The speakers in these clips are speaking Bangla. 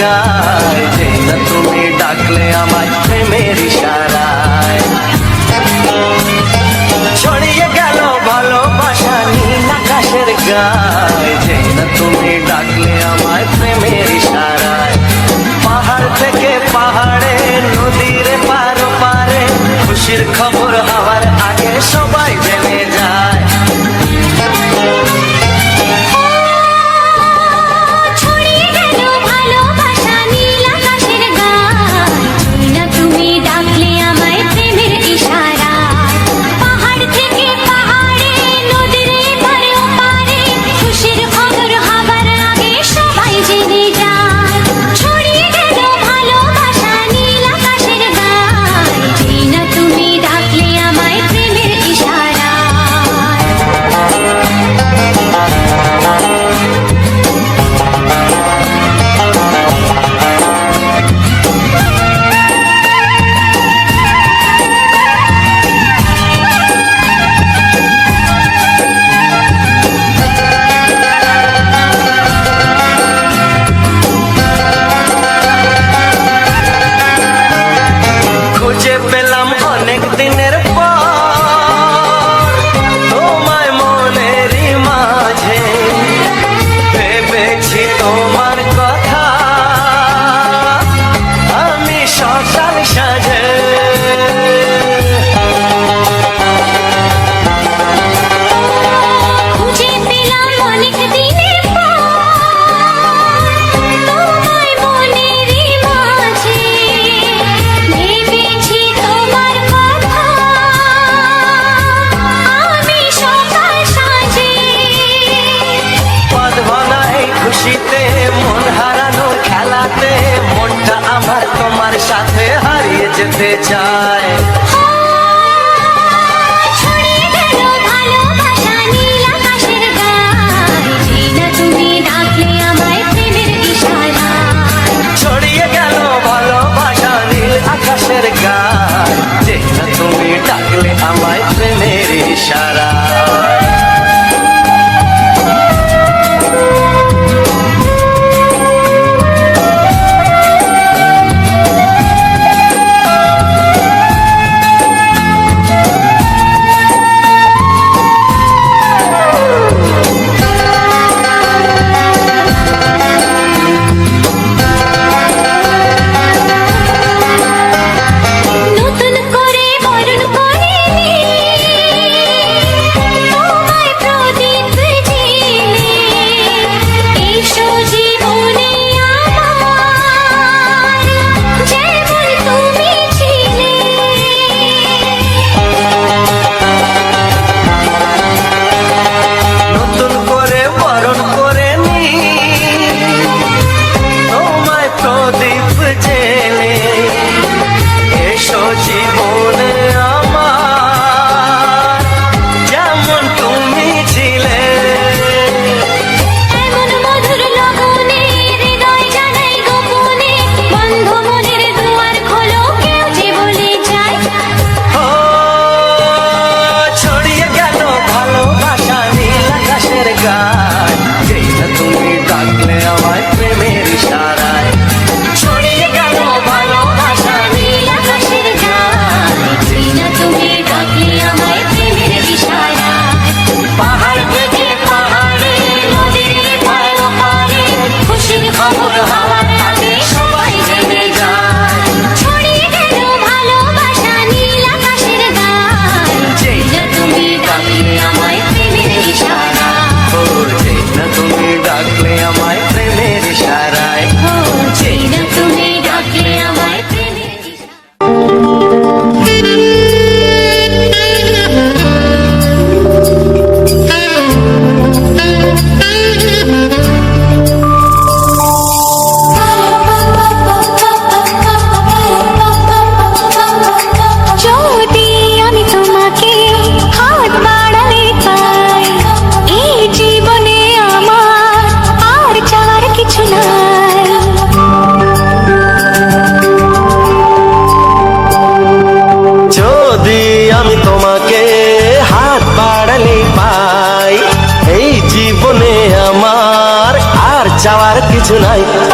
যায়, যে না তুমি ডাকলে আমায় প্রেমের ইশারায়। ছড়িয়ে গেল ভালোবাসা নীল আকাশের গায়, যে না তুমি ডাকলে আমায় প্রেমের ইশারায়। পাহাড় থেকে পাহাড়ে, নদীর পার পারে, খুশির খবর হওয়ার আগে সবাই জেনে যায়। দিনের পর তোমায় মনেরই মাঝে ভেবেছি তোমার কথা আমি সকাল সাজে। খুশিতে মন হারানোর খেলাতে মনটা আমার তোমার সাথে হারিয়ে যেতে চায়। ছড়িয়ে গেল ভালোবাসা নীল আকাশের গায়, যে না তুমি ডাকলে আমায় প্রেমের ইশারায়।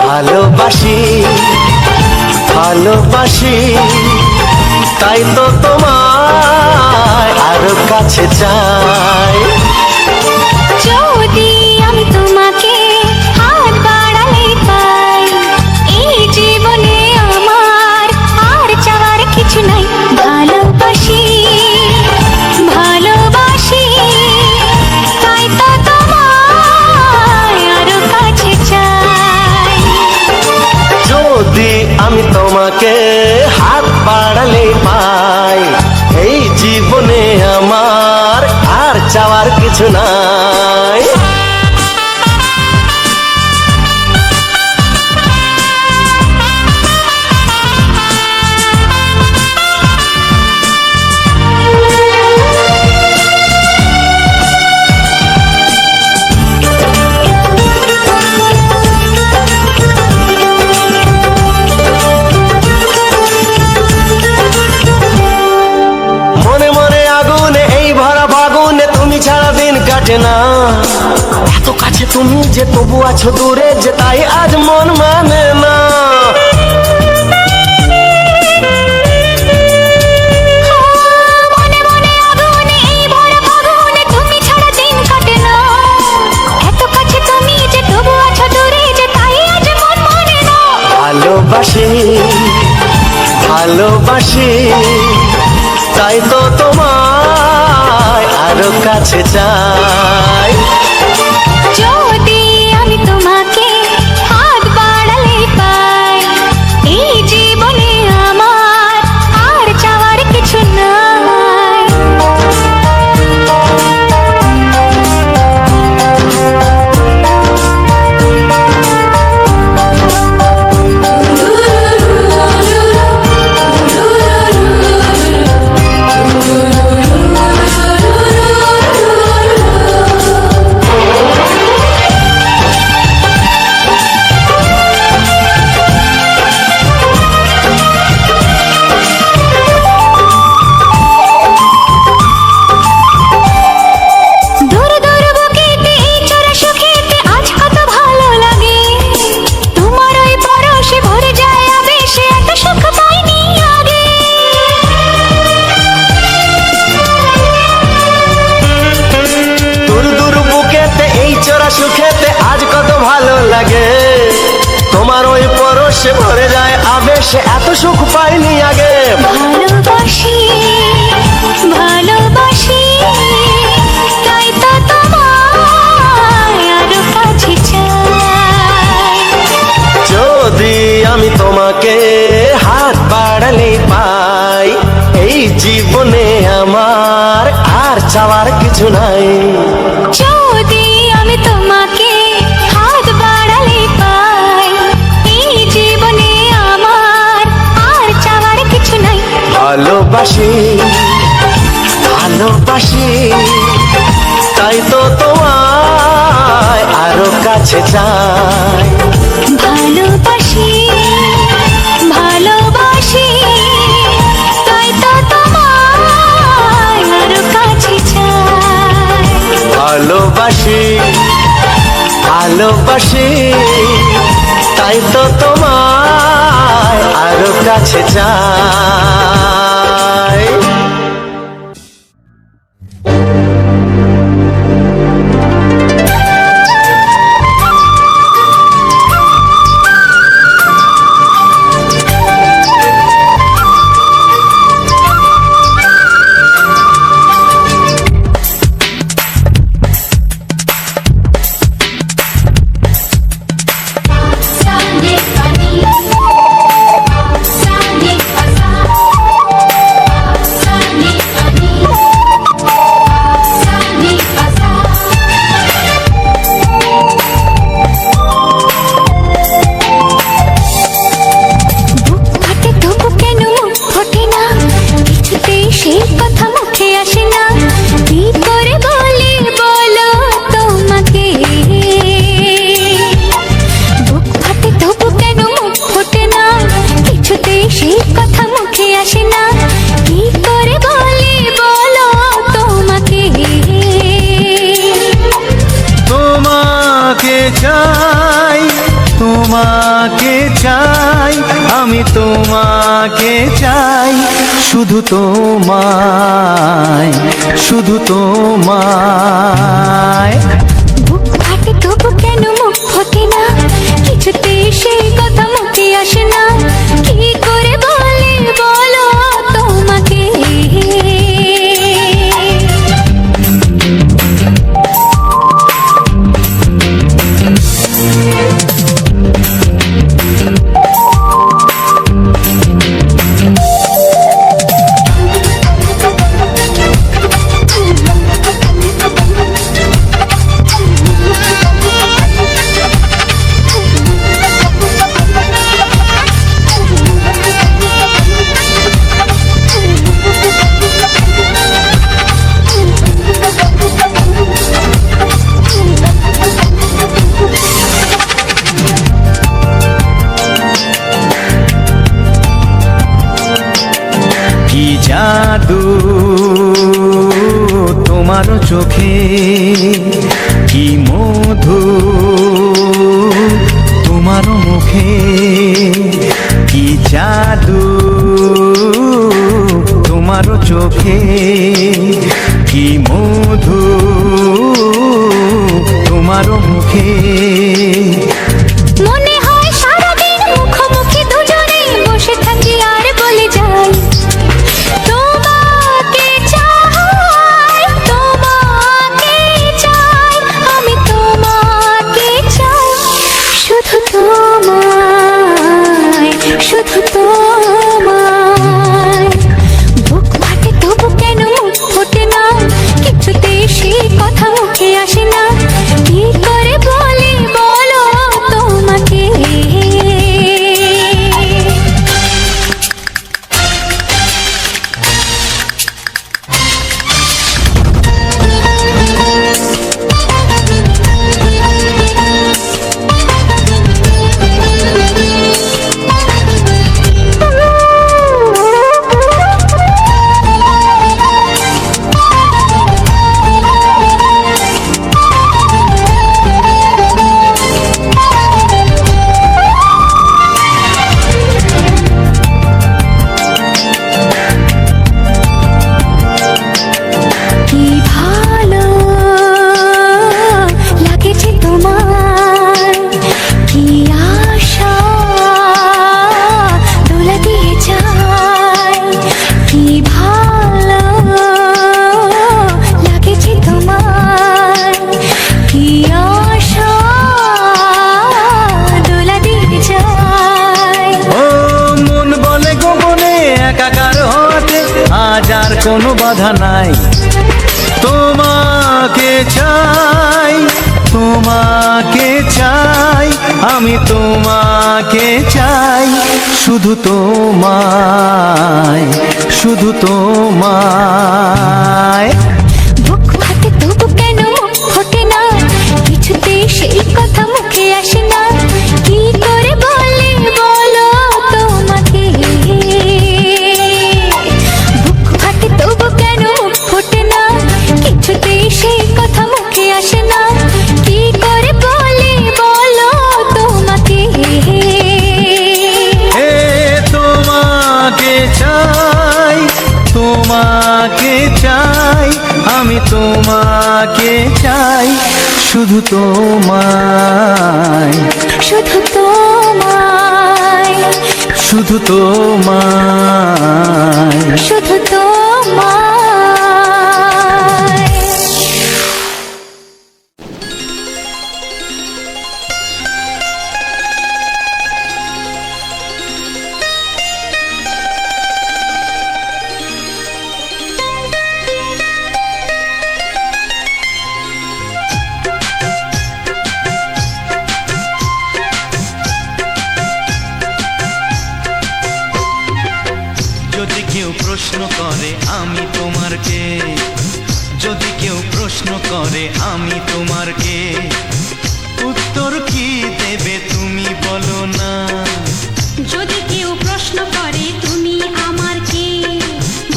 ভালোবাসি ভালোবাসি, তাই তো তোমায় আরো কাছে চাই। যদি আমি তোমাকে হাত বাড়ালে পাই, এই জীবনে আমার আর চাওয়ার কিছু নাই। ভালোবাসি ভালোবাসি, তাই তো তোমায় আরো কাছে চাই। যদি আমি তোমাকে হাত বাড়ালে পাই, এই জীবনে আমার আর চাওয়ার কিছু নাই। মনে মনে আগুনে এই ভরা ফাগুনে তুমি ছাড়া দিন কাটে না। এত কাছে তুমি যে তবু আছো দূরে, যে তাই আজ মন মানে না। মনে মনে আগুনে এই ভরা ফাগুনে তুমি ছাড়া দিন কাটে না। এত কাছে তুমি যে তবু আছো দূরে, যে তাই আজ মন মানে না। ভালোবাসি ভালোবাসি, তাই তো তোমায় আরো কাছে চাই। যদি আমি তোমাকে হাত বাড়ালে পাই, এই জীবনে আমার আর চাওয়ার কিছু নাই। দূর দূর বুকেতে এই চোরা সুখেতে আজ কত ভালো লাগে। তোমার ওই পরশে ভরে যায় আবেশে, এত সুখ পাইনি আগে। দূর দূর বুকেতে এই চোরা সুখেতে আজ কত ভালো লাগে। তোমার ওই পরশে ভরে যায় আবেশে, এত সুখ পাইনি আগে। ভালোবাসি ভালোবাসি, তাই তো তোমায় আরো কাছে চাই। যদি আমি তোমাকে হাত বাড়ালে পাই, এই জীবনে আমার আর চাওয়ার কিছু নাই। যদি আমি তোমাকে হাত বাড়ালে পাই, এই জীবনে আমার আর চাওয়ার কিছু নাই। ভালোবাসি ভালোবাসি, তাই তো তোমায় আরো কাছে চাই। ভালোবাসি ভালোবাসি, তাই তো তোমায় আরো কাছে চাই। ভালোবাসি ভালোবাসি, তাই তো তোমায় আরো কাছে চাই। Sa তোমাকে চাই, আমি তোমাকে চাই, শুধু তোমায়, শুধু তোমায়। বুক ফাটে তবু কেন মুখ ফোটে না, কিছুতে সেই কথা মুখে আসে না, কি করে বলে বলো তোমাকে। কি জাদু তোমার চোখে, কি মধু তোমার মুখে, কি জাদু তোমার চোখে, কি মধু তোমার মুখে। মনে হয় সারাদিন মুখোমুখি দুজনে বসে থাকি আর বলে যাই, তোমাকে চাই, তোমাকে চাই, আমি তোমাকে চাই, শুধু তোমায়, শুধু তোমায়। বুক ফাটে তবু কেন মুখ ফোটে না, কিছুতে সেই কথা মুখে আসে না, কি করে বলে বলো তোমাকে। কি ভালো লাগেছে তোমার, কি আশা দোলা দিয়ে যায়, কি ভালো লাগেছে তোমার, কি আশা দোলা দিয়ে যায়। ও মন বলে গোপনে একাকার হতে আজ আর কোনো বাধা নাই, তোমাকে চাই, তোমাকে চাই, আমি তোমাকে চাই, শুধু তোমায়, শুধু তোমায়। বুক ফাটে তবু কেন মুখ ফোটে না, কিছুতে সেই কথা মুখে আসে না, কি করে বলে বলো তোমাকে। বুক ফাটে তবু কেন মুখ ফোটে না, কিছুতে সেই কথা মুখে আসে না, কি করে বলে বলো তোমাকে। এ তোমাকে চাই, তোমাকে চাই, আমি তোমাকে চাই, শুধু তোমায়, শুধু তোমায়, শুধু তোমায়। শুধু তোমায়। যদি কেউ প্রশ্ন করে আমি তোমার কে, যদি কেউ প্রশ্ন করে আমি তোমার কে, উত্তর কি দেবে তুমি বলো না। যদি কেউ প্রশ্ন করে তুমি আমার কে,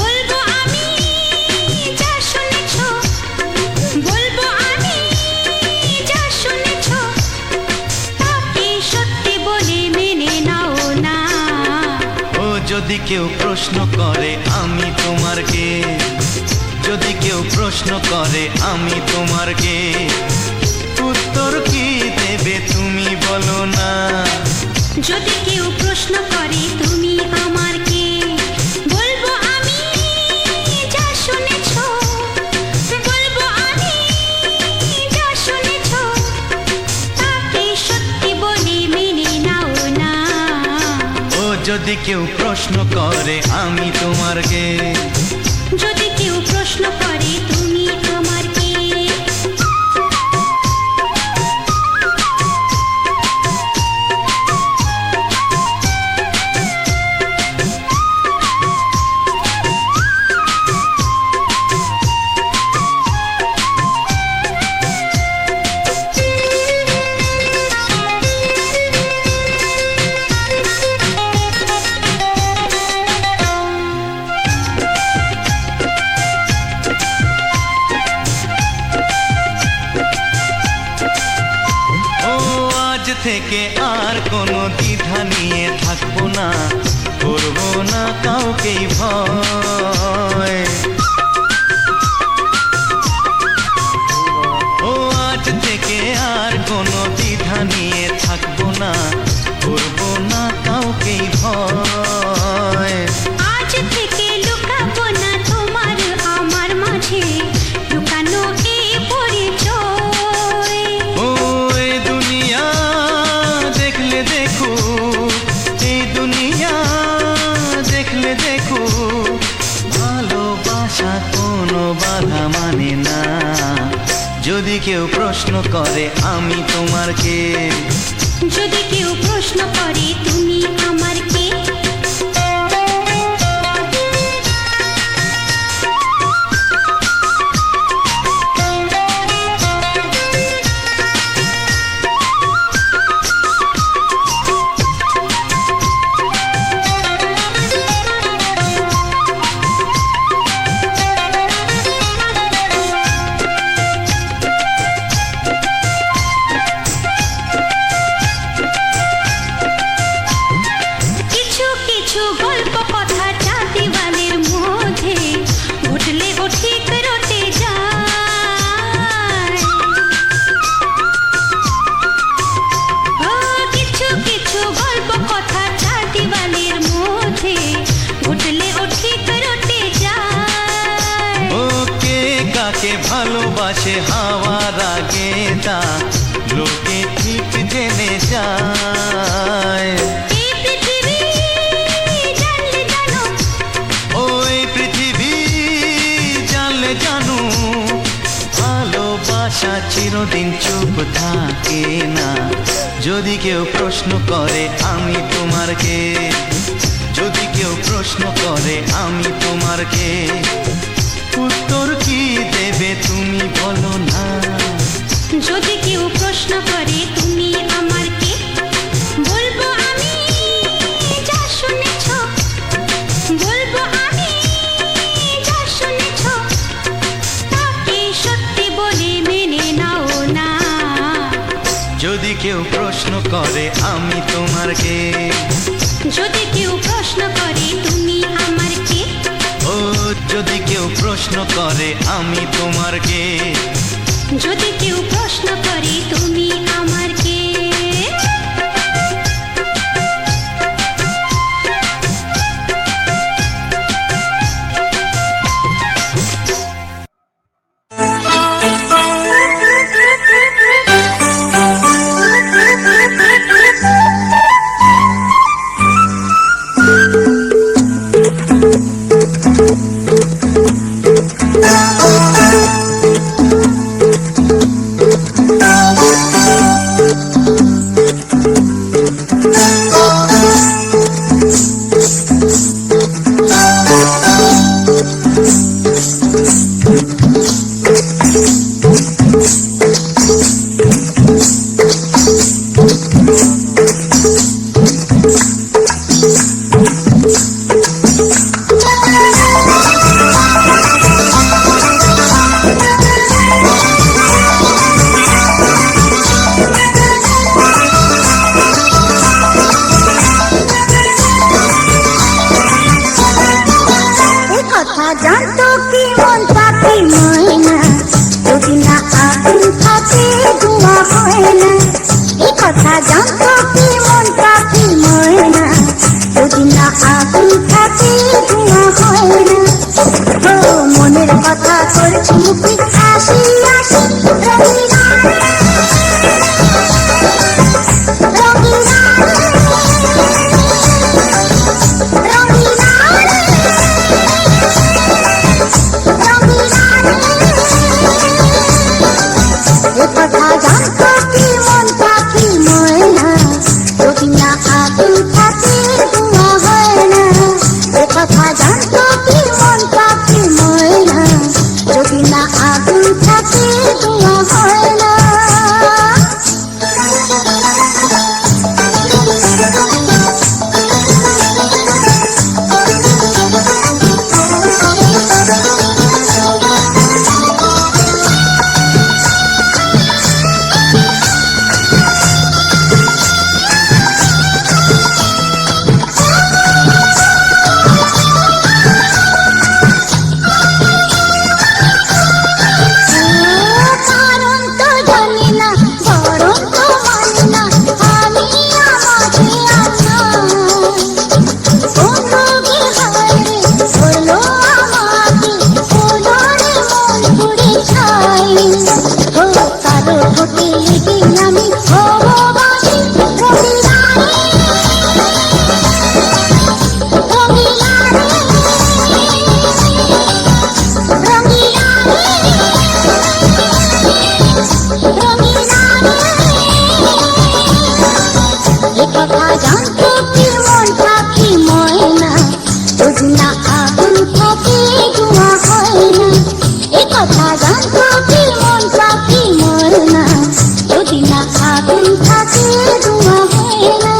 বলবো আমি যা শুনেছো, বলবো আমি যা শুনেছো, তাকে সত্যি বলে যদি কেউ প্রশ্ন করে আমি তোমার কে, যদি কেউ প্রশ্ন করে আমি তোমার কে, উত্তর কি দেবে তুমি বলো না। যদি কেউ প্রশ্ন করে তুমি আমার কে, বলবো আমি যা শুনেছো, বলবো আমি যা শুনেছো, তাকে সত্যি বলে মেনে নাও না। ও যদি কেউ প্রশ্ন করে আমি তোমার কে, যদি কেউ প্রশ্ন করে তুমি আমার কে। থেকে আর কোনো দ্বিধা নিয়ে থাকবো না, করবো না কাউকেই ভয়। ও আজ থেকে আর কোনো দ্বিধা নিয়ে থাকবো না, করবো না কাউকেই ভয়। আজ থেকে লুকাবো না তোমার আমার মাঝে লুকানো এই পরিচয়। ও এই দুনিয়া দেখলে দেখো, এই দুনিয়া দেখলে দেখো, ভালোবাসা কোনো বাধা মানে না। যদি কেউ প্রশ্ন করে আমি তোমার কে, যদি কেউ প্রশ্ন করে তুমি আমার কে। ভালোবাসে হাওয়ার আগে তা লোকে ঠিক জেনে যায়। ওই পৃথিবী জানলে জানো, ভালোবাসা চিরদিন চুপ থাকে না। যদি কেউ প্রশ্ন করে আমি তোমার কে, যদি কেউ প্রশ্ন করে আমি তোমার কে, উত্তর কি দেবে তুমি বলো না। যদি কেউ প্রশ্ন করে তুমি আমার কে, বলবো আমি যা শুনেছো, বলবো আমি যা শুনেছো, তাকে সত্যি বলে মেনে নাও না। যদি কেউ প্রশ্ন করে আমি তোমার কে, যদি কেউ প্রশ্ন করে তুমি আমার কে। ও যদি কেউ প্রশ্ন করে আমি তোমার কে, যদি কেউ প্রশ্ন করে তুমি আমার কে। Oh থাকে ধোঁয়া হয় না, এ কথা জানতো কি মন পাখি ময়না, যদি না আগুন থাকে ধোঁয়া হয় না। ও মনের কথা করছি মুখে হাসি হাসি, রঙিনা রঙিনা রঙিনা এ কথা জানতো কি মন পাখি ময়না, যদি না আগুন থাকে ধোঁয়া হয় না, এ কথা জানতো কি মন পাখি ময়না, যদি না আগুন থাকে ধোঁয়া হয় না। কারণ তো জানি না, বরং তো মানি না, আমি আমাকে বন্ধুকে হায়রে বললো আমাকে, হলো রে মন পুড়ে ছাই। ও কারো ঠোঁটে লেগে আমি ভালোবাসি, রঙিনা রঙিনা রঙিনা এ কথা জানতো কি মন পাখি ময়না, যদি না আগুন থাকে ধোঁয়া হয় না, এ কথা জানতো কি মন পাখি ময়না, যদি না আগুন থাকে ধোঁয়া হয় না।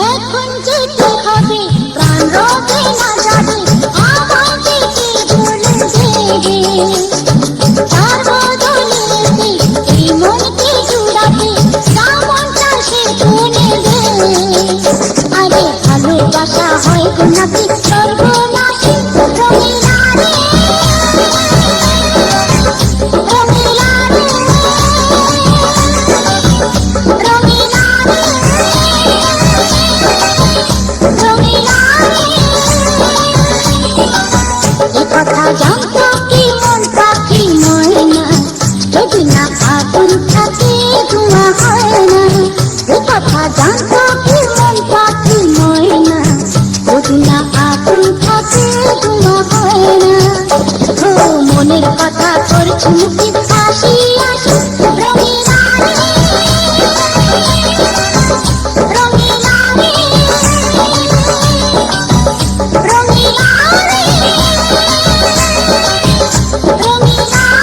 এখন যেতে হবে, প্রাণ রবে না যাবে, আমাকে কে ভুলে দেবে, তার বদলেতে এই মনকে জুড়াবে, যেমনটা সে শুনে দে। আরে ভালোবাসা হয় গো নাকি সর্বনাশী, রঙিনা রে রঙিনা রে রঙিনা রঙিনা এ কথা জানতো কি মন পাখি ময়না, যদি না আগুন থাকে ধোঁয়া হয় না, এ কথা জানতো কি মন পাখি ময়না, যদি না আগুন থাকে ধোঁয়া হয় না। ও মনের কথা করছি মুখে হাসি হাসি, রঙিনা রঙিনা রঙিনা রঙিনা রঙিনা রঙিনা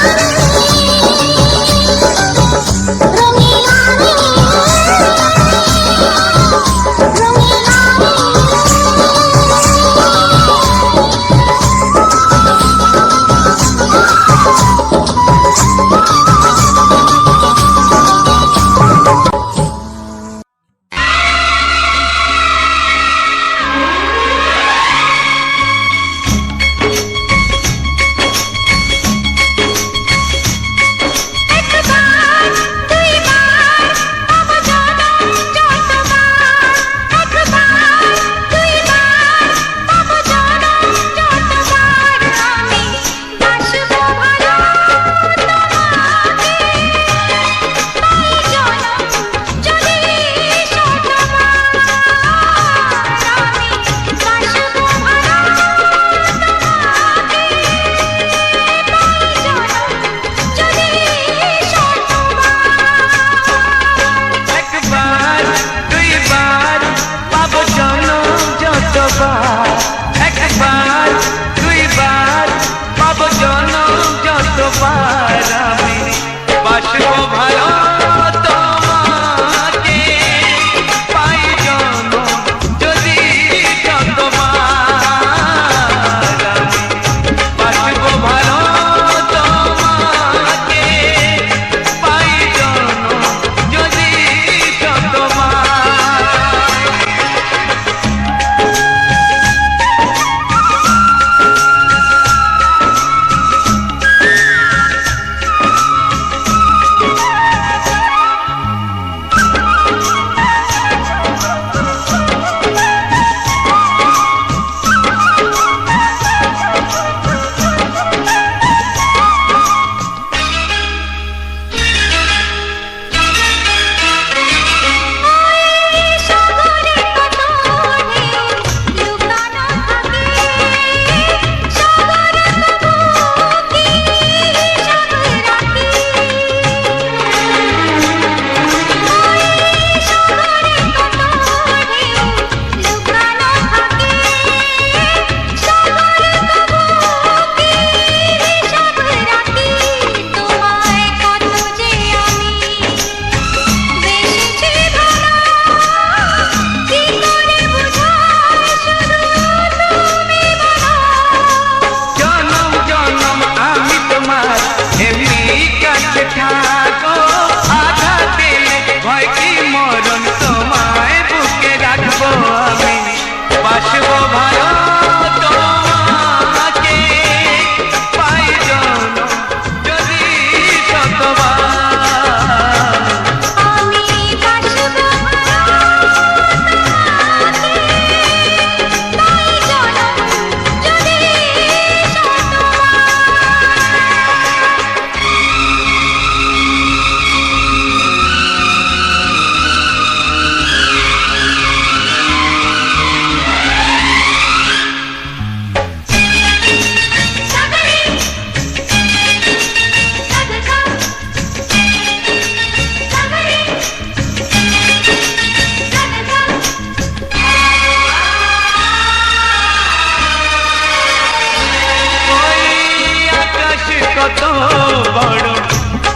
বড়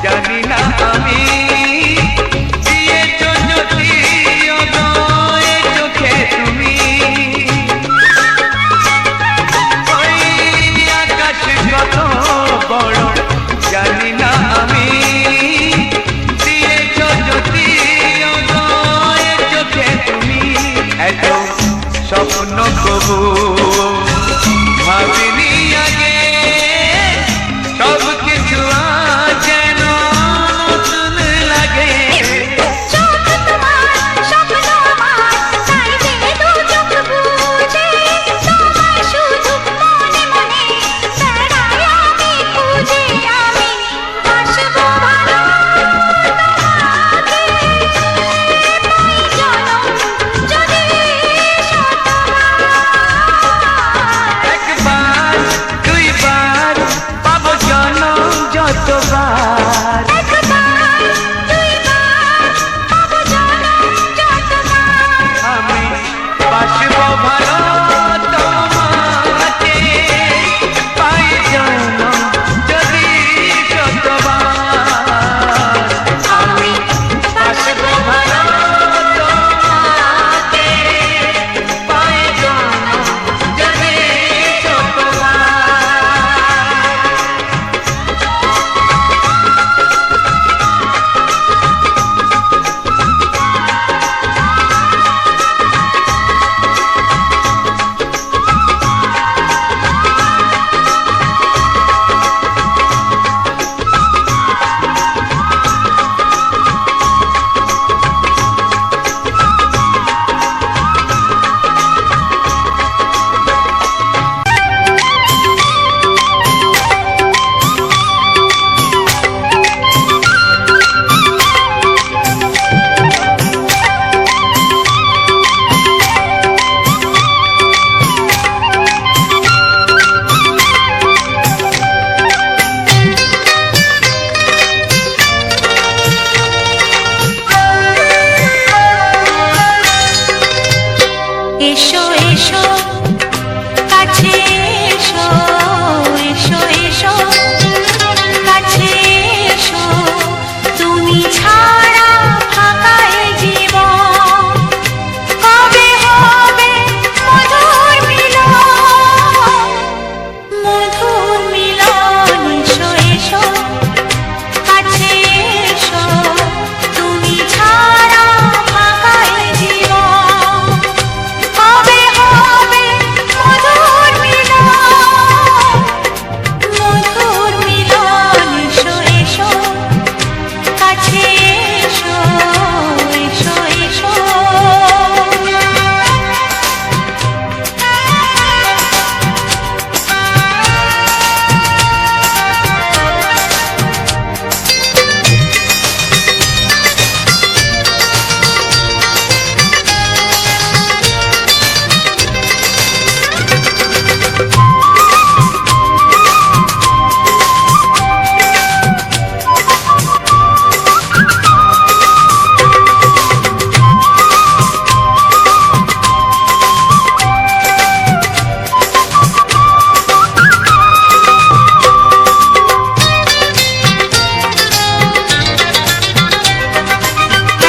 জানি না আমি দিয়েছো যদি অদয় চোখে তুমি ওই আকাশ কত বড় জানি না আমি দিয়েছো যদি অদয় চোখে তুমি এত স্বপ্ন কবু ভাবিনি আগে সব কিছু যেন নতুন লাগে চোখ তোমার স্বপ্ন আমার তাই যে দু চোখ বুঝে তোমায় শুধু মনে মনে বেড়াই আমি খুঁজে আমি বাসবো ভালো তোমাকে পাই জনম যদি একবার দুইবার পাবো জনম যতবার একবার দুইবার পাবো জনম যতবার আমি বাসবো ভালো তোমাকে পাই জনম যদি যতবার আমি বাসবো ভালো তোমাকে পাই জনম যদি যতবার এসো এসো কাছে এসো এসো এসো কাছে এসো তুমি ছাড়া ফাঁকা এই জীবন কবে হবে মধুর মিলন মধুর মিলন এসো এসো কাছে এসো তুমি ছাড়া ফাঁকা এই জীবন কবে হবে মধুর মিলন এসো এসো কাছে এসো এসো এসো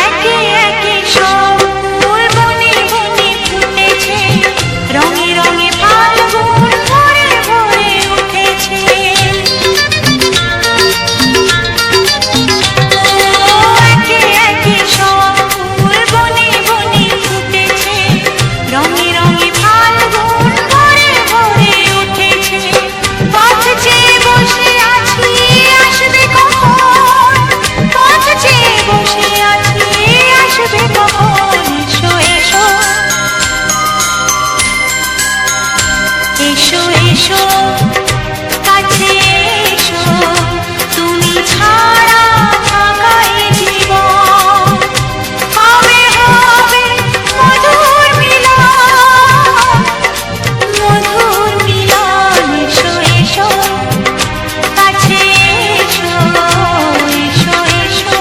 একে একে সব ফুল বনে বনে ফুটেছে রঙে রঙে ফাল্গুন ভরে ভরে উঠেছে একে একে সব ফুল বনে বনে ফুটেছে রঙে রঙে ফাল্গুন ভরে ভরে উঠেছে পথ চেয়ে বসে আছি আসবে কখন পথ চেয়ে বসে আছি আসবে কখন এসো এসো এসো এসো কাছে এসো তুমি ছাড়া ফাঁকা এই জীবন কবে হবে মধুর মিলন এসো এসো কাছে এসো এসো এসো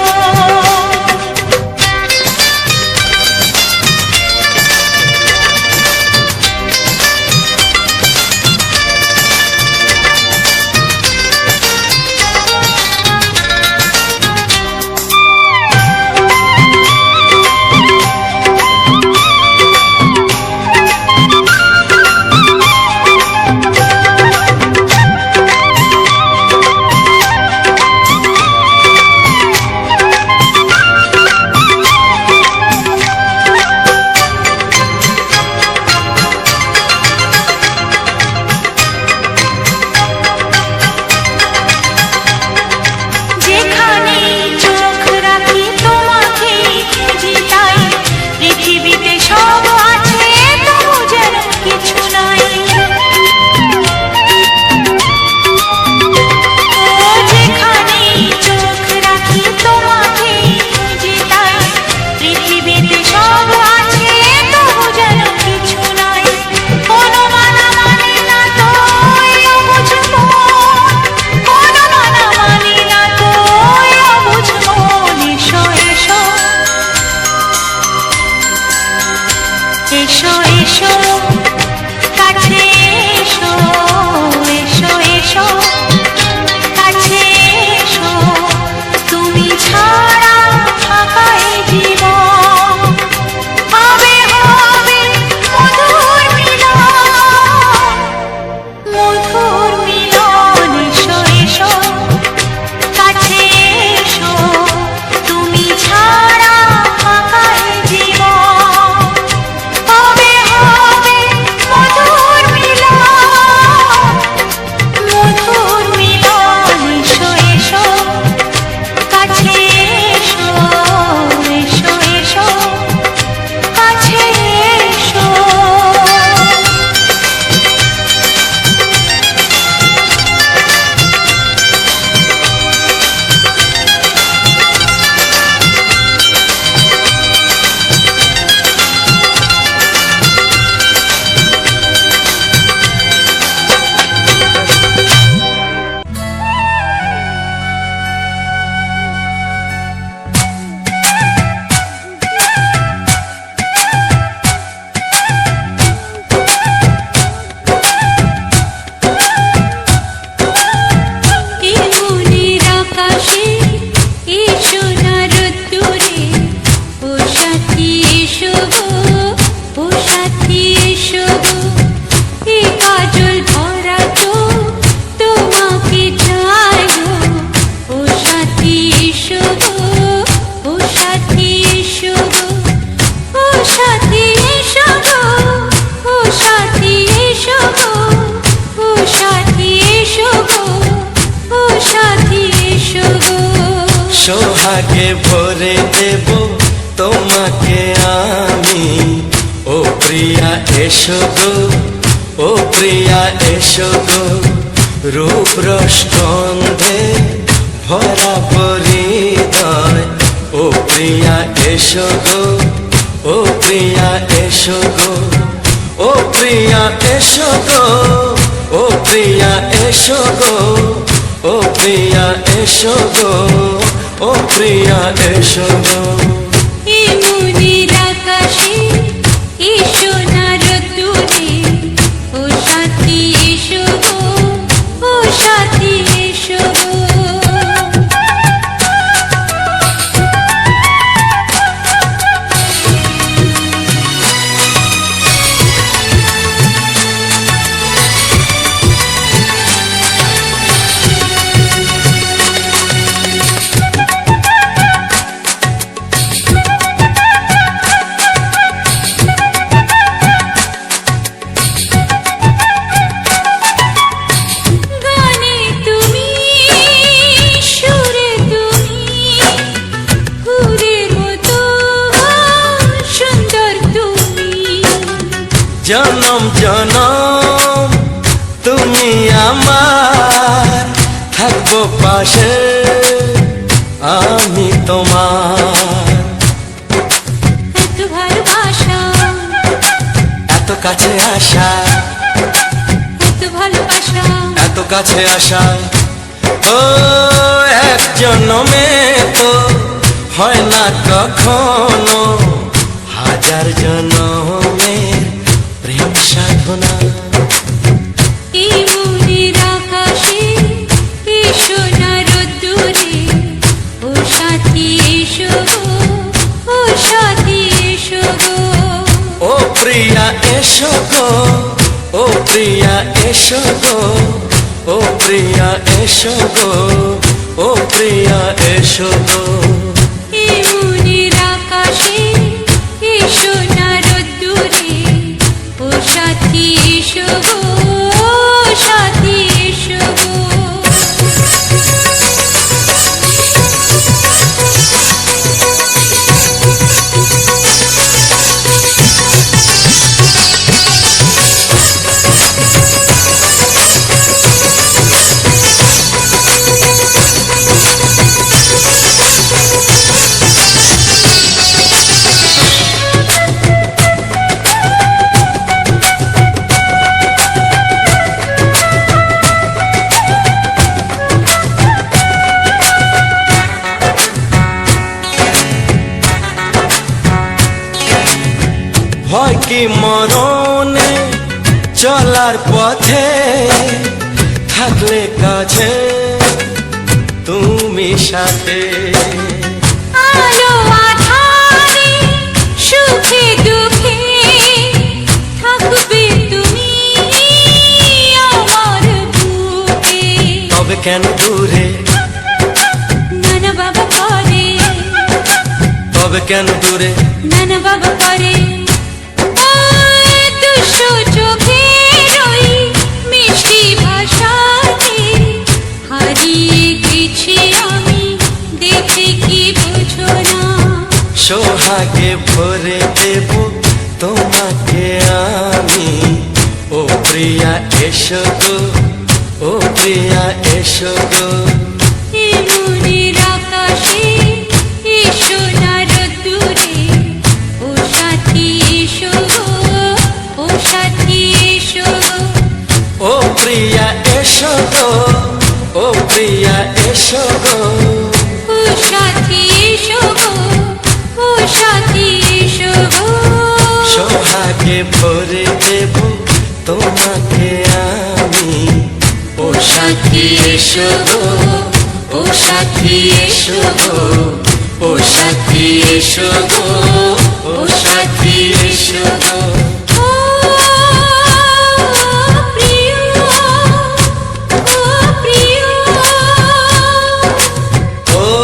সোহাগে ভরে দেব তোমাকে আমি। ও প্রিয়া এসো গো, ও প্রিয়া এসো গো, রূপ রস গন্ধে ভরা পরিদয়। ও প্রিয়া এসো গো, ও প্রিয়া এসো গো, ও প্রিয়া এসো গো, ও প্রিয়া এসো গো, ও প্রিয়া এসো গো, ও প্রিয়া এসো গো। এ মনের আকাশে এসো না রোদ্দুরে, ও সাথী এসো গো, ও সাথী এসো গো। গানে তুমি, সুরে তুমি, ফুলের মতো সুন্দর তুমি। জনম জনম তুমি আমার, থাকবো পাশে আমি তোমার। এত ভালোবাসা, এত কাছে আসা, এত ভালোবাসা, এত কাছে আসা, ও এক জন্মে তো হয় না কখনো, হাজার জন্মের প্রেম সাধনা। এই মনের আকাশে এসো না রোদ্দুরে, ও সাথী এসো গো, ও সাথী এসো গো। ও প্রিয়া এসো গো, ও প্রিয়া এসো গো, ও প্রিয়া এসো গো, ও প্রিয়া এসো গো। এই মনের আকাশে এসো না রোদ্দুরে, ও সাথী এসো গো, ও সাথী এসো গো। ভয় কি মরণে চলার পথে, থাকলে কাছে তুমি সাথে। আলো আঁধারে, সুখে দুঃখে, থাকবে তুমি আমার বুকে। তবে কেন দূরে, নানা বাবা করে, তবে কেন দূরে, নানা বাবা করে। ওই দুশো চোখের ওই মিষ্টি ভাষাতে হারিয়ে গেছি আমি, দেখে কি বুঝো না। সোহাগে ভরে দেব তোমাকে আমি। ও প্রিয়া এসো গো, ও প্রিয়া এসো গো, এ মনের আকাশে এসো না রোদ্দুরে, ও সাথী এসো গো, ও সাথী এসো গো। ও প্রিয়া এসো গো, ও প্রিয়া এসো গো, ও সাথী এসো গো, ও সাথী এসো গো। সোহাগে ভরে দেব তোমাকে আমি। ও সাথী এসো গো, ও সাথী এসো গো, ও সাথী এসো গো, ও সাথী এসো গো। ও প্রিয়, ও প্রিয়, ও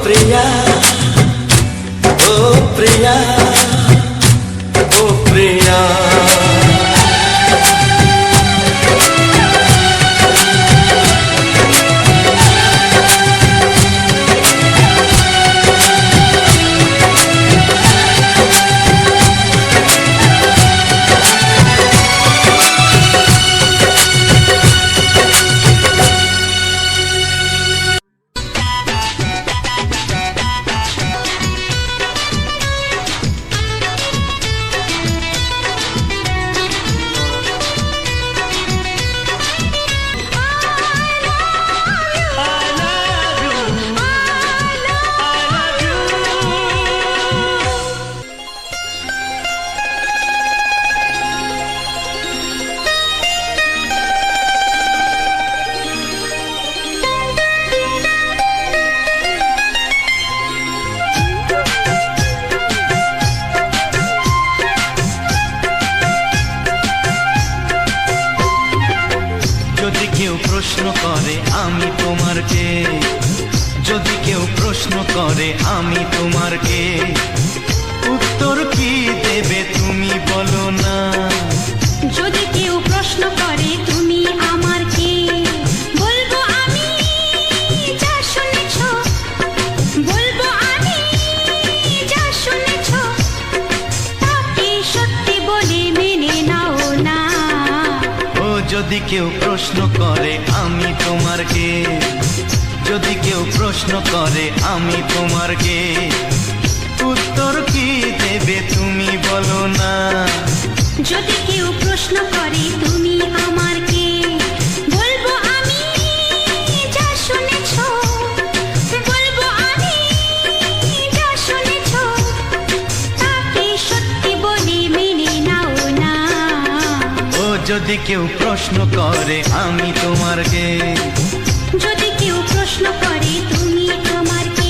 প্রিয়া, ও প্রিয়া, ও প্রিয়া। প্রশ্ন করে আমি তোমার কে, যদি কেউ প্রশ্ন করে আমি তোমার কে, উত্তর কি দেবে তুমি বলো না। যদি কেউ প্রশ্ন করে তুমি আমার কে, বলবো আমি যা শুনেছ, বলবো আমি যা শুনেছ, তাকে সত্যি বলে মেনে নাও না। ও যদি কেউ প্রশ্ন করে আমি তোমার কে, যদি কেউ প্রশ্ন করে আমি তোমার কে, উত্তর কি দেবে তুমি বলো না। যদি কেউ প্রশ্ন করে তুমি আমার কে, বলবো আমি যা শুনেছ, বলবো আমি যা শুনেছ, তাকে সত্যি বলে মেনে নাও না। ও যদি কেউ প্রশ্ন করে আমি তোমার কে, যদি কেউ প্রশ্ন করে তুমি আমার কে।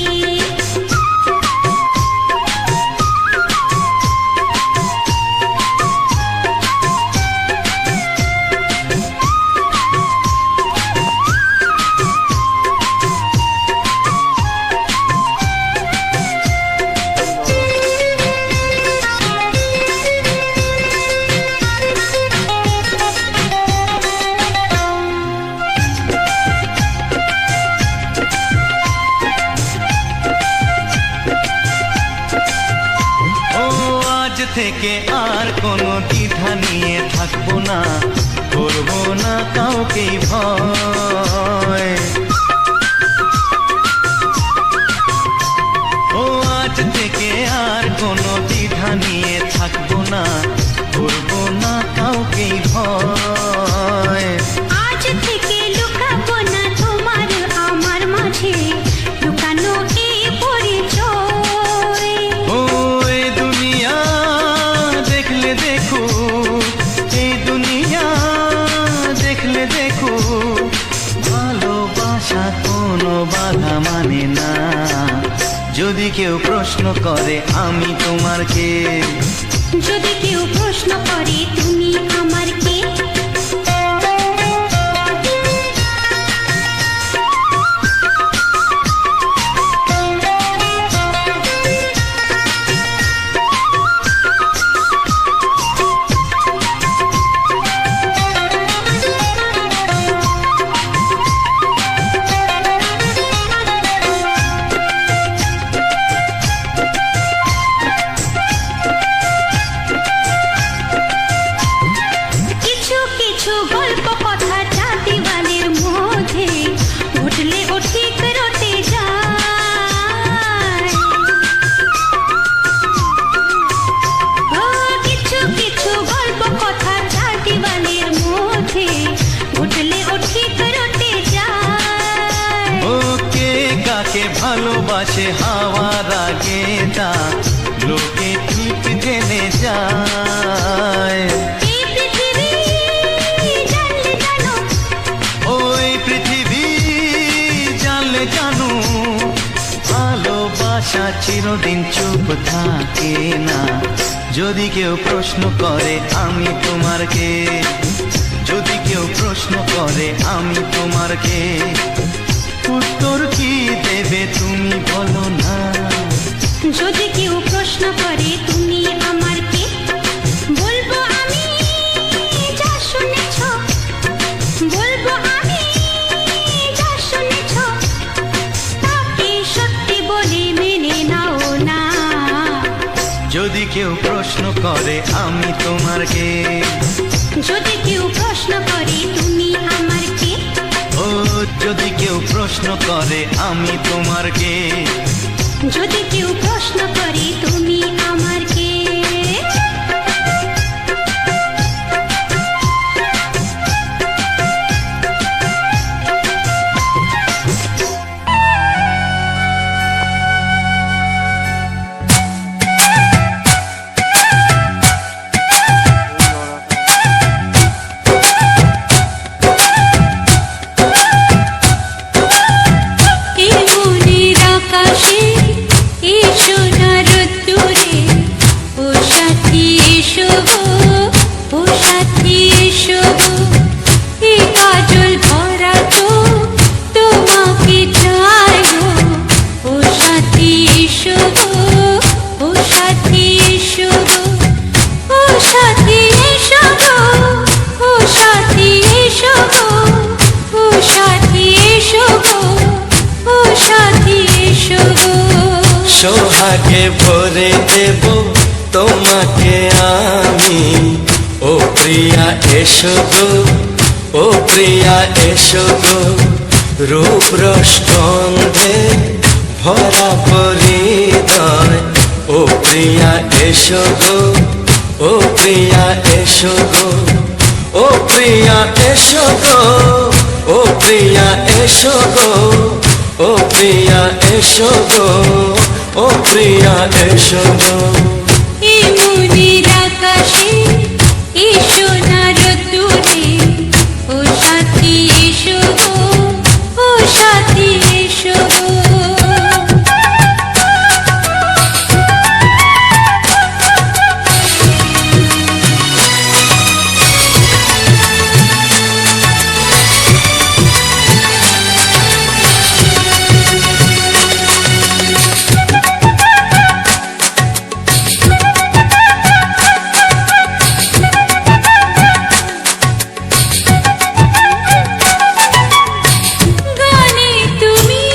থেকে আর কোনো দ্বিধা নিয়ে থাকবো না, করবো না কাউকে ভয়। ও আজ থেকে আর কোনো দ্বিধা নিয়ে থাকবো না, করবো না কাউকে ভয়। আজ থেকে লুকাবো না তোমার আমার মাঝে লুকানো এই পরিচয়। ও এই দুনিয়া দেখলে দেখো, এই দুনিয়া দেখলে দেখো, ভালোবাসা কোনো বাধা মানে না। যদি কেউ প্রশ্ন করে আমি তোমার কে, যদি কেউ প্রশ্ন করে তুমি আমার কে। কিছু কিছু গল্প কথা জাতি বালের মধ্যে ঘটলে ও ঠিক রটে যায়। ও কিছু কিছু গল্প কথা জাতি বালের মধ্যে ঘটলে ও ঠিক রটে যায়। ও কে কাকে ভালোবাসে হাওয়ার আগে তা লোকে ঠিক জেনে যায়। এই পৃথিবী জানলে জানো, ওই পৃথিবী জানলে জানো, ভালোবাসা চিরদিন চুপ থাকে না। যদি কেউ প্রশ্ন করে আমি তোমার কে, যদি কেউ প্রশ্ন করে আমি তোমার কে, উত্তর কি দেবে তুমি বলো না। যদি কেউ প্রশ্ন করে তুমি আমার কে, বলবো আমি যা শুনেছ, বলবো আমি যা শুনেছ, তাকে সত্যি বলে মেনে নাও না। যদি কেউ প্রশ্ন করে আমি তোমার কে, যদি কেউ প্রশ্ন করে তুমি আমার কে। ও যদি কেউ প্রশ্ন করে আমি তোমার কে, যদি কেউ প্রশ্ন করে তুমি আমার কে। এই মনের আকাশে এই সোনার সোহাগে ভরে দেব তোমাকে আমি। ও প্রিয়া এসো গো, ও প্রিয়া এসো গো, রূপ রস গন্ধে ভরা পরিদয়। ও প্রিয়া এসো গো, ও প্রিয়া এসো গো, ও প্রিয়া এসো গো, ও প্রিয়া এসো গো, ও প্রিয়া এসো গো, ও প্রিয়া এসো গো। এই মনের আকাশে এসো না রোদ্দুরে, ও সাথী এসো গো, ও সাথী এসো গো। গানে তুমি,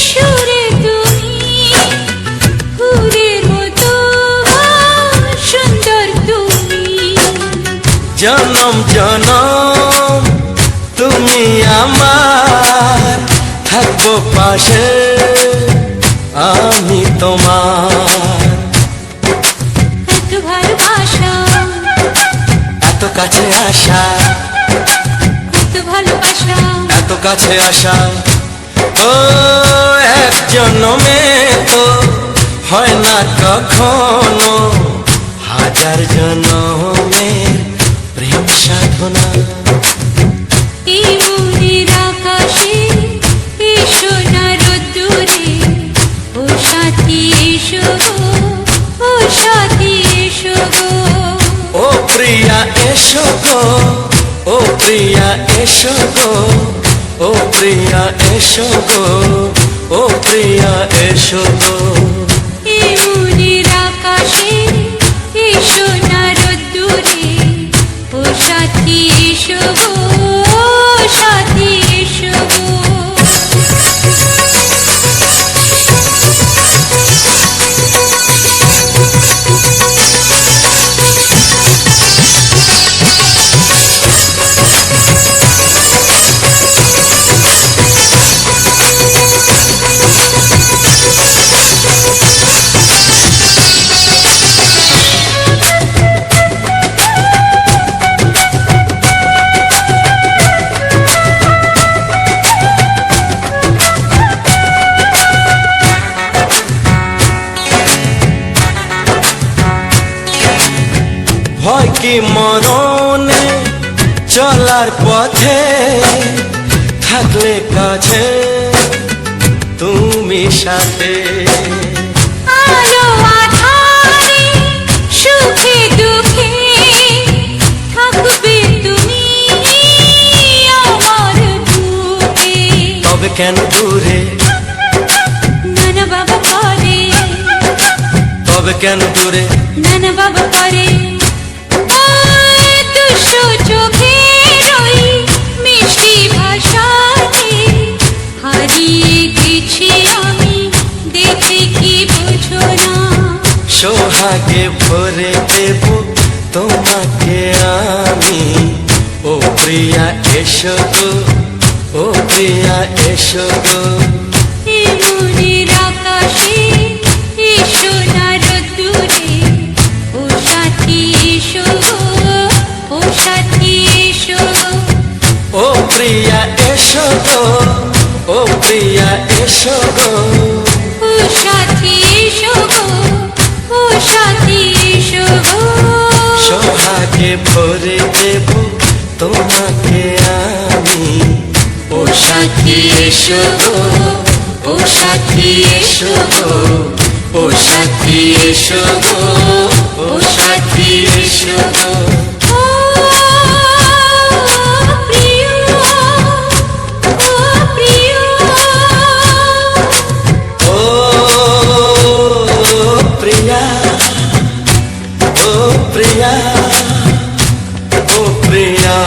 সুরে তুমি, ফুলের মতো সুন্দর তুমি। জনম জনম তুমি আমার, থাকবো পাশে আমি তোমার। এত ভালোবাসা, এত কাছে আসা, এত ভালোবাসা, এত কাছে আসা, ও এক জন্মে তো হয় না কখনো, হাজার জন্মের প্রেম সাধনা। এই মনের আকাশে এসো না রোদ্দুরে, ও সাথী এসো গো, ও সাথী এসো গো। ও প্রিয়া এসো গো, ও প্রিয়া এসো গো, ও প্রিয়া এসো গো, ও প্রিয়া এসো গো। এই মনের আকাশে এসো না রোদ্দুরে, ও সাথী এসো গো, ও সাথী এসো গো। ভয় কি মরণে চলার পথে, থাকলে কাছে তুমি সাথে। আলো আঁধারে, সুখে দুঃখে, থাকবে তুমি আমার বুকে। তবে কেন দূরে, নানা বাবা করে, তবে কেন দূরে, নানা বাবা করে। ওই দুষ্টু চোখের ওই মিষ্টি ভাষাতে হারিয়ে গেছি আমি, দেখে কি বোঝো না। সোহাগে ভরে দেব তোমাকে আমি। ও প্রিয়া এসো গো, ও প্রিয়া এসো গো, এই মনের আকাশে এসো না রোদ্দুরে, ও সাথী এসো গো, ও সাথী এসো গো। ও প্রিয়া এসো গো, ও প্রিয়া এসো গো, ও সাথী এসো গো, ও সাথী এসো গো। সোহাগে ভরে দেব তোমাকে আমি। ও সাথী এসো গো, ও সাথী এসো গো, ও সাথী এসো গো, ও সাথী এসো গো। ও প্রিয়, ও প্রিয়, ও প্রিয়া, ও প্রিয়া, ও প্রিয়া।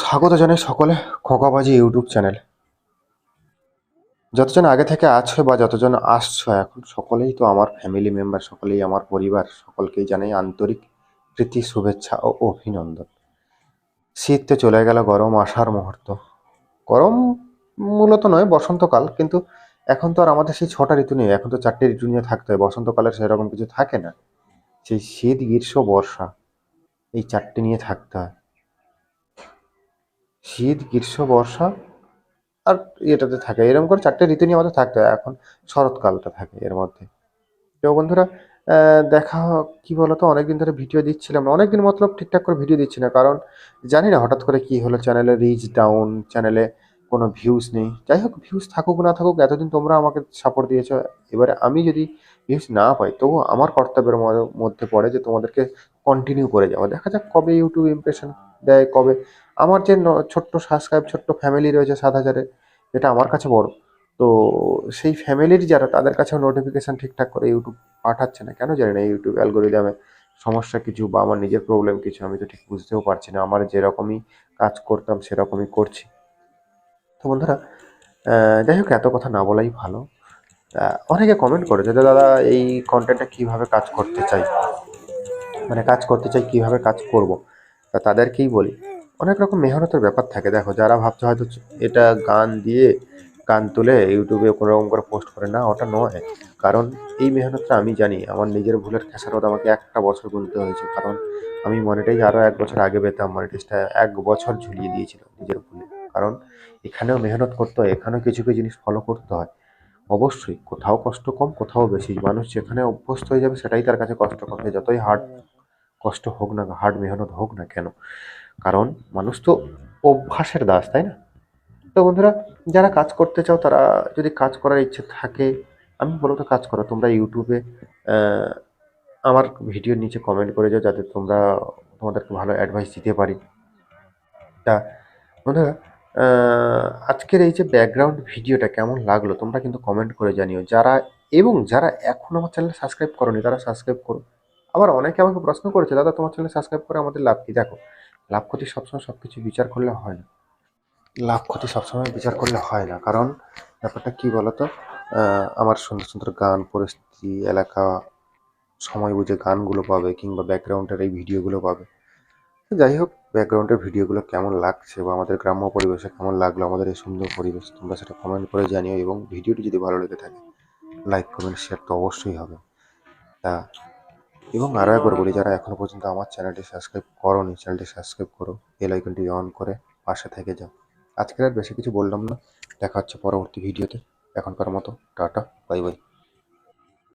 স্বাগত জানাই সকলে খোকাবাজি ইউটিউব চ্যানেল। যতজন আগে থেকে আছো বা যতজন আসছো এখন, সকলেই তো আমার ফ্যামিলি মেম্বার, সকলেই আমার পরিবার, সকলকেই জানাই আন্তরিক প্রীতি, শুভেচ্ছা ও অভিনন্দন। শীত তো চলে গেল, গরম আসার মুহূর্ত। গরম মূলত নয়, বসন্তকাল, কিন্তু এখন তো আর আমাদের সেই 6টা ঋতু নেই, এখন তো 4টে ঋতু নিয়ে থাকতে হয়। বসন্তকালের সেরকম কিছু থাকে না, সেই শীত, গ্রীষ্ম, বর্ষা, এই 4টে নিয়ে থাকতে হয়। শীত, গ্রীষ্ম, বর্ষা আর এটাতে থাকে, এরকম করে 4টে ঋতু নিয়ে আমাদের থাকতে হয়। এখন শরৎকালটা থাকে এর মধ্যে। তো বন্ধুরা, দেখা কি বলতো, অনেকদিন ধরে ভিডিও দিচ্ছিলাম না, অনেকদিন মতলব ঠিকঠাক করে ভিডিও দিচ্ছি না, কারণ জানি না হঠাৎ করে কি হলো, চ্যানেলে রিচ ডাউন, চ্যানেলে কোনো ভিউজ নেই। যাই হোক, ভিউজ থাকুক না থাকুক, এতদিন তোমরা আমাকে সাপোর্ট দিয়েছো। এবারে আমি যদি ভিউজ না পাই, তবুও আমার কর্তব্যের মধ্যে পড়ে যে তোমাদেরকে কন্টিনিউ করে যাওয়া। দেখা যাক কবে ইউটিউব ইমপ্রেশন দেয়, কবে আমার যে ছোট্ট সাবস্ক্রাইব, ছোট্ট ফ্যামিলি রয়েছে 7,000-এর, যেটা আমার কাছে বড়। তো সেই ফ্যামিলির যারা, তাদের কাছেও নোটিফিকেশান ঠিকঠাক করে ইউটিউব পাঠাচ্ছে না, কেন জানি না। ইউটিউব অ্যালগোরিদমে সমস্যা কিছু বা আমার নিজের প্রবলেম কিছু, আমি তো ঠিক বুঝতেও পারছি না। আমার যেরকমই কাজ করতাম সেরকমই করছি। তো বন্ধুরা, যাই হোক, এত কথা না বলাই ভালো। অনেকে কমেন্ট করেছে যে দাদা এই কন্টেন্টটা কীভাবে কাজ করতে চাই, মানে কাজ করতে চাই, কীভাবে কাজ করব। তা তাদেরকেই বলি, অনেক রকম মেহনতের ব্যাপার থাকে। দেখো, যারা ভাবছে হয়তো এটা গান দিয়ে, গান তুলে ইউটিউবে কোনোরকম করে পোস্ট করে, না, ওটা নয়। কারণ এই মেহনতটা আমি জানি, আমার নিজের ভুলের খেসারত আমাকে 1টা বছর গুনতে হয়েছে। কারণ আমি মনিটাইজ আরও 1 বছর আগে পেতাম, মনিটাইজটা 1 বছর ঝুলিয়ে দিয়েছিল নিজের ভুলে। কারণ এখানেও মেহনত করতে হয়, এখানেও কিছু কিছু জিনিস ফলো করতে হয়। অবশ্যই কোথাও কষ্ট কম, কোথাও বেশি। মানুষ যেখানে অভ্যস্ত হয়ে যাবে সেটাই তার কাছে কষ্ট কম, যতই হার্ড কষ্ট হোক না, হার্ড মেহনত হোক না কেন। কারণ মানুষ তো অভ্যাসের দাস, তাই না? তো বন্ধুরা, যারা কাজ করতে চাও, তারা যদি কাজ করার ইচ্ছে থাকে, আমি বলবো তো কাজ করো। তোমরা ইউটিউবে আমার ভিডিওর নিচে কমেন্ট করে যাও, যাতে তোমাদেরকে ভালো অ্যাডভাইস দিতে পারি। তা বন্ধুরা, আজকের এই যে ব্যাকগ্রাউন্ড ভিডিওটা কেমন লাগলো তোমরা কিন্তু কমেন্ট করে জানিও। যারা এখন আমার চ্যানেল সাবস্ক্রাইব করোনি, তারা সাবস্ক্রাইব করো। আবার অনেকে আমাকে প্রশ্ন করেছে, দাদা তোমার চ্যানেল সাবস্ক্রাইব করে আমাদের লাভ কি? দেখো, লাভ ক্ষতি সবসময় সব কিছু বিচার করলে হয় না। লাভ ক্ষতি সবসময় বিচার করলে হয় না, কারণ ব্যাপারটা কী বলতো, আমার সুন্দর সুন্দর গান, পরিস্থিতি, এলাকা, সময় বুঝে গানগুলো পাবে, কিংবা ব্যাকগ্রাউন্ডের এই ভিডিওগুলো পাবে। তো যাই হোক, ব্যাকগ্রাউন্ডের ভিডিওগুলো কেমন লাগছে বা আমাদের গ্রাম্য পরিবেশে কেমন লাগলো, আমাদের এই সুন্দর পরিবেশ, তোমরা সেটা কমেন্ট করে জানিও। এবং ভিডিওটি যদি ভালো লেগে থাকে, লাইক, কমেন্ট, শেয়ার তো অবশ্যই হবে। তা এবং আরও একবার বলি, যারা এখনও পর্যন্ত আমার চ্যানেলটি সাবস্ক্রাইব করোনি, চ্যানেলটি সাবস্ক্রাইব করো, বেল আইকনটি অন করে পাশে থেকে যাও। আজকের আর বেশি কিছু বললাম না, দেখা হচ্ছে পরবর্তী ভিডিওতে। এখনকার মতো টাটা, বাই বাই।